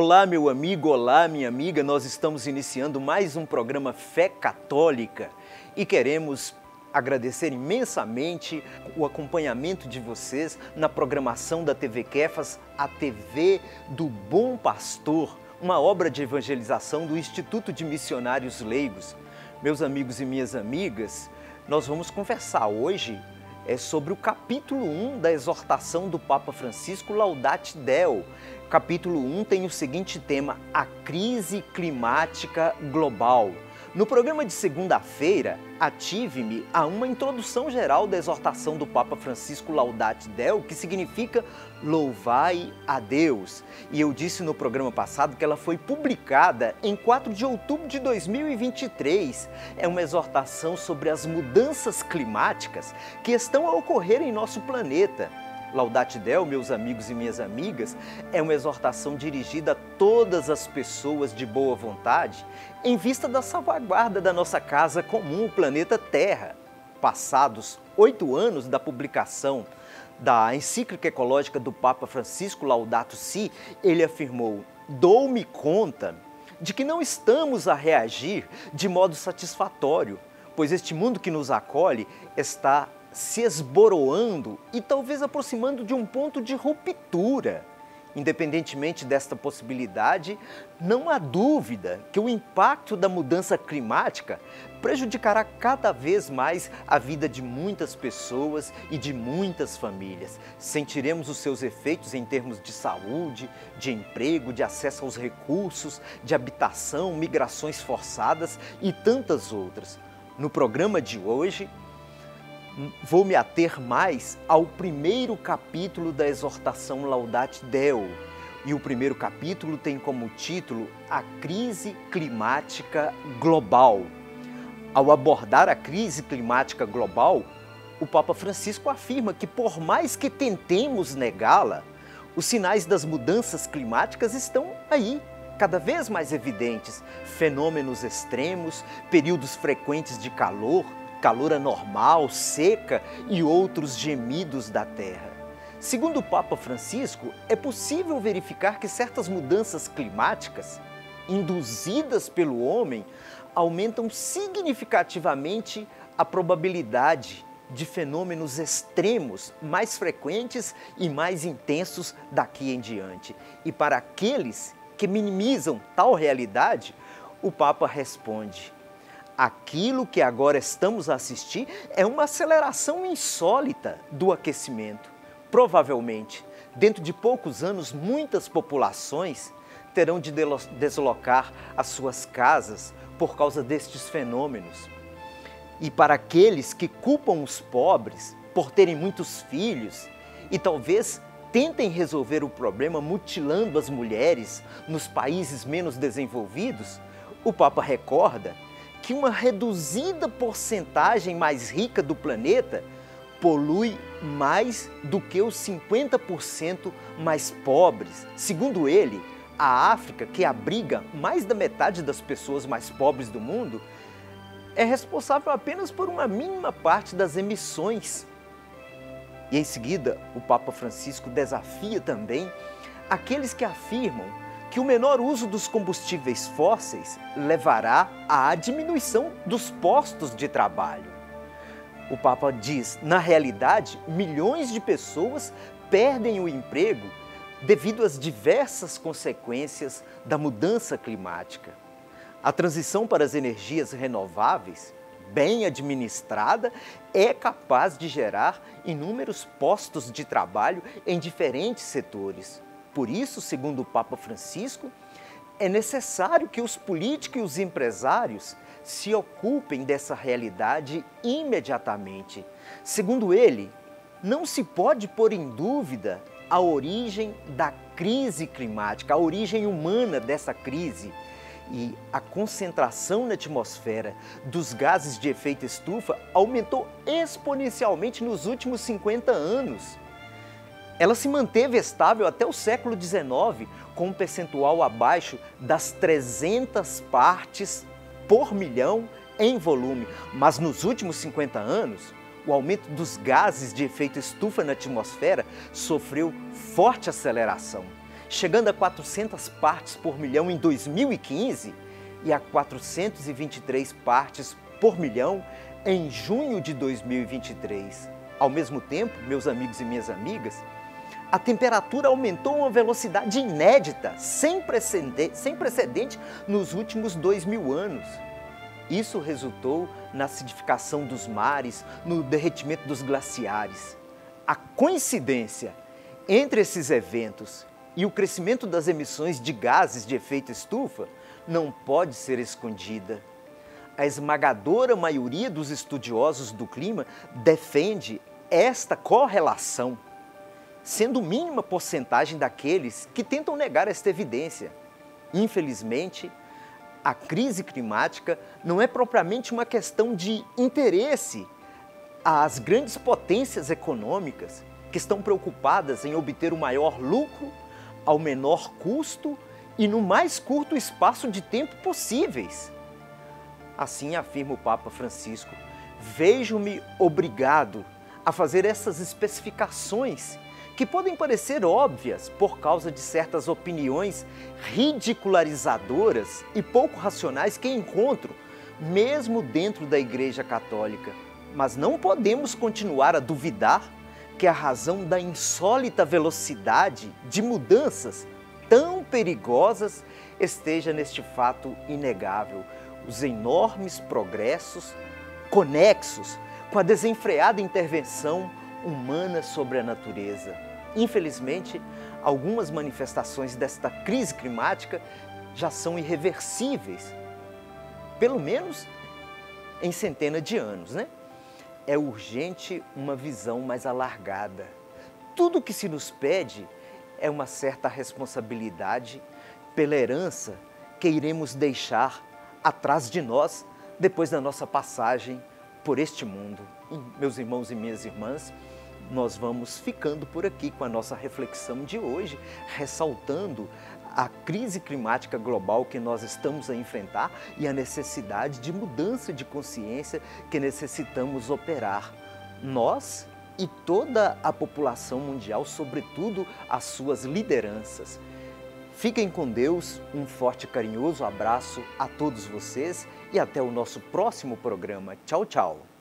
Olá, meu amigo, olá, minha amiga. Nós estamos iniciando mais um programa Fé Católica e queremos agradecer imensamente o acompanhamento de vocês na programação da TV Kefas, a TV do Bom Pastor, uma obra de evangelização do Instituto de Missionários Leigos. Meus amigos e minhas amigas, nós vamos conversar hoje sobre o capítulo 1 da exortação do Papa Francisco, Laudate Deo. Capítulo 1 tem o seguinte tema: a crise climática global. No programa de segunda-feira, ative-me a uma introdução geral da exortação do Papa Francisco Laudate Deo, que significa louvai a Deus. E eu disse no programa passado que ela foi publicada em 4 de outubro de 2023. É uma exortação sobre as mudanças climáticas que estão a ocorrer em nosso planeta. Laudate Deo, meus amigos e minhas amigas, é uma exortação dirigida a todas as pessoas de boa vontade em vista da salvaguarda da nossa casa comum, o planeta Terra. Passados 8 anos da publicação da encíclica ecológica do Papa Francisco Laudato Si, ele afirmou: dou-me conta de que não estamos a reagir de modo satisfatório, pois este mundo que nos acolhe está se esboroando e talvez aproximando de um ponto de ruptura. Independentemente desta possibilidade, não há dúvida que o impacto da mudança climática prejudicará cada vez mais a vida de muitas pessoas e de muitas famílias. Sentiremos os seus efeitos em termos de saúde, de emprego, de acesso aos recursos, de habitação, migrações forçadas e tantas outras. No programa de hoje, vou me ater mais ao primeiro capítulo da exortação Laudate Deo. E o primeiro capítulo tem como título a crise climática global. Ao abordar a crise climática global, o Papa Francisco afirma que, por mais que tentemos negá-la, os sinais das mudanças climáticas estão aí, cada vez mais evidentes. Fenômenos extremos, períodos frequentes de calor anormal, seca e outros gemidos da terra. Segundo o Papa Francisco, é possível verificar que certas mudanças climáticas, induzidas pelo homem, aumentam significativamente a probabilidade de fenômenos extremos mais frequentes e mais intensos daqui em diante. E para aqueles que minimizam tal realidade, o Papa responde: aquilo que agora estamos a assistir é uma aceleração insólita do aquecimento. Provavelmente, dentro de poucos anos, muitas populações terão de deslocar as suas casas por causa destes fenômenos. E para aqueles que culpam os pobres por terem muitos filhos e talvez tentem resolver o problema mutilando as mulheres nos países menos desenvolvidos, o Papa recorda que uma reduzida porcentagem mais rica do planeta polui mais do que os 50% mais pobres. Segundo ele, a África, que abriga mais da metade das pessoas mais pobres do mundo, é responsável apenas por uma mínima parte das emissões. E em seguida, o Papa Francisco desafia também aqueles que afirmam que o menor uso dos combustíveis fósseis levará à diminuição dos postos de trabalho. O Papa diz: na realidade, milhões de pessoas perdem o emprego devido às diversas consequências da mudança climática. A transição para as energias renováveis, bem administrada, é capaz de gerar inúmeros postos de trabalho em diferentes setores. Por isso, segundo o Papa Francisco, é necessário que os políticos e os empresários se ocupem dessa realidade imediatamente. Segundo ele, não se pode pôr em dúvida a origem da crise climática, a origem humana dessa crise. E a concentração na atmosfera dos gases de efeito estufa aumentou exponencialmente nos últimos 50 anos. Ela se manteve estável até o século XIX, com um percentual abaixo das 300 partes por milhão em volume. Mas nos últimos 50 anos, o aumento dos gases de efeito estufa na atmosfera sofreu forte aceleração. chegando a 400 partes por milhão em 2015 e a 423 partes por milhão em junho de 2023. Ao mesmo tempo, meus amigos e minhas amigas, a temperatura aumentou a uma velocidade inédita, sem precedente nos últimos 2000 anos. Isso resultou na acidificação dos mares, no derretimento dos glaciares. A coincidência entre esses eventos e o crescimento das emissões de gases de efeito estufa não pode ser escondida. A esmagadora maioria dos estudiosos do clima defende esta correlação, sendo mínima porcentagem daqueles que tentam negar esta evidência. Infelizmente, a crise climática não é propriamente uma questão de interesse às grandes potências econômicas que estão preocupadas em obter o maior lucro ao menor custo e no mais curto espaço de tempo possíveis. Assim afirma o Papa Francisco: vejo-me obrigado a fazer essas especificações que podem parecer óbvias por causa de certas opiniões ridicularizadoras e pouco racionais que encontro, mesmo dentro da Igreja Católica. Mas não podemos continuar a duvidar que a razão da insólita velocidade de mudanças tão perigosas esteja neste fato inegável: os enormes progressos conexos com a desenfreada intervenção humana sobre a natureza. Infelizmente, algumas manifestações desta crise climática já são irreversíveis, pelo menos em centenas de anos, né? É urgente uma visão mais alargada. Tudo o que se nos pede é uma certa responsabilidade pela herança que iremos deixar atrás de nós depois da nossa passagem por este mundo. E, meus irmãos e minhas irmãs, nós vamos ficando por aqui com a nossa reflexão de hoje, ressaltando a crise climática global que nós estamos a enfrentar e a necessidade de mudança de consciência que necessitamos operar. Nós e toda a população mundial, sobretudo as suas lideranças. Fiquem com Deus, um forte e carinhoso abraço a todos vocês e até o nosso próximo programa. Tchau, tchau!